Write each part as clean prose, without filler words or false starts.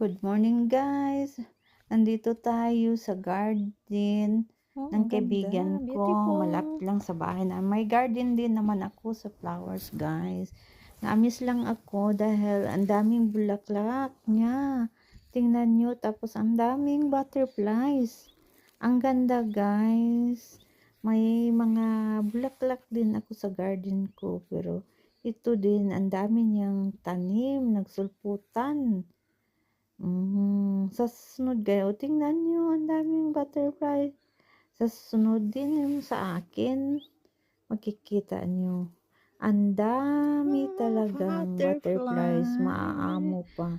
Good morning guys! Nandito tayo sa garden Oh, ng ang ganda, kaibigan ko. Malapit beautiful. lang sa bahay na. May garden din naman ako sa flowers guys. Naamis lang ako dahil ang daming bulaklak niya. Tingnan nyo, tapos ang daming butterflies. Ang ganda guys. May mga bulaklak din ako sa garden ko, pero ito din, ang dami niyang tanim, nagsulputan. Sa susunod kayo, tingnan nyo, ang daming butterfly. Sa susunod din yung sa akin, makikita nyo. Ang dami talagang butterflies, Butterfly. maaamo pa.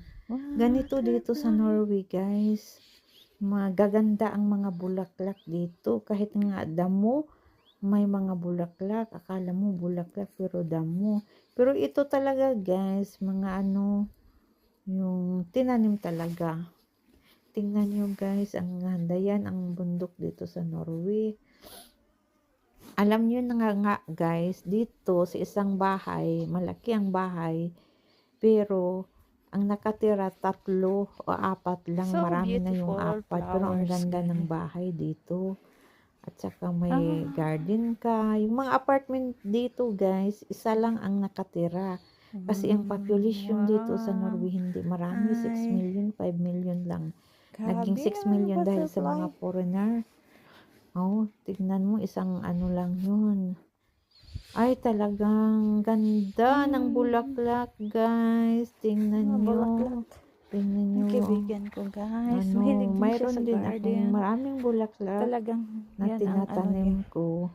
Ganito dito sa Butterfly. Norway guys. Magaganda ang mga bulaklak dito. Kahit nga damo, may mga bulaklak. Akala mo bulaklak pero damo. Pero ito talaga guys, mga ano, yung tinanim talaga. Tingnan nyo guys, ang ganda yan, ang bundok dito sa Norway. Alam nyo na nga guys, dito sa isang bahay, malaki ang bahay, pero ang nakatira 3 o 4 lang, So marami na yung beautiful 4, pero ang flowers, ganda ng guys. bahay dito. At saka may Ah, garden ka. Yung mga apartment dito guys, isa lang ang nakatira. Kasi ang population dito sa wow. Norway hindi marami, 6 Ay, million, 5 million lang. Naging grabe 6 naman yung million dahil sa butterfly. mga foreigner. Oh, tignan mo, isang ano lang yun. Ay, talagang ganda ng Hmm, bulaklak, guys. mga Tingnan nyo. bulaklak. Tingnan Ang nyo. kaibigan ko, guys. Ano, Mahilig din siya sa mayroon din akong garden. maraming bulaklak Talagang na yan ang ano niya. tinatanim ko.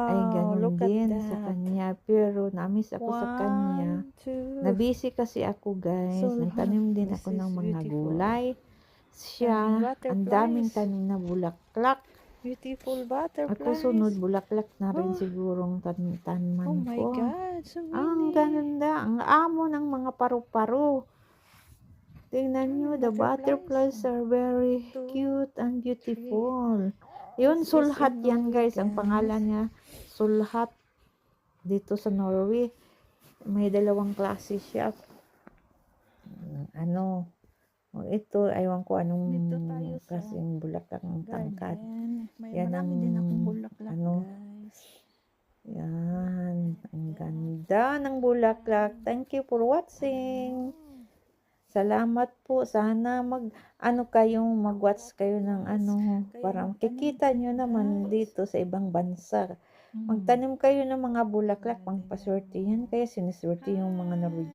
Ay, Wow, ganun look at din sa that. kanya. Pero, namiss ako sa kanya. 1, 2. Nabisi kasi ako, So guys. look, Nagtanim din this ako is ng mga beautiful. gulay. Daming Siya, ang daming butterflies. tanim na bulaklak. Beautiful Ako sunod, butterflies. bulaklak na rin Oh, sigurong oh tanman my ko. God, so Ang many. ganda, ang amo ng mga paru-paro. Tingnan nyo, Daming the butterflies. butterflies are very 2, cute and 3. beautiful. Yun, This is sulhat in yan Norway, guys. Ang guys. pangalan niya, sulhat. Dito sa Norway, may 2 klase siya. Ano, ito, aywan ko anong Dito tayo sa kasing bulaklak ng tangkad. garden. May Yan ang, marami din akong bulaklak, ano, guys. yan. Ang Ganda. ganda ng bulaklak. Thank you for watching. Mm. Salamat po. Sana mag-watch kayo ng Butterflies. ano, Kaya para magtanim makikita tayo, nyo naman guys. dito sa ibang bansa. Mm. Magtanim kayo ng mga bulaklak, Tingnan pangpaswerte yan. mo. Kaya siniswerte yung mga Hi. Norwegian.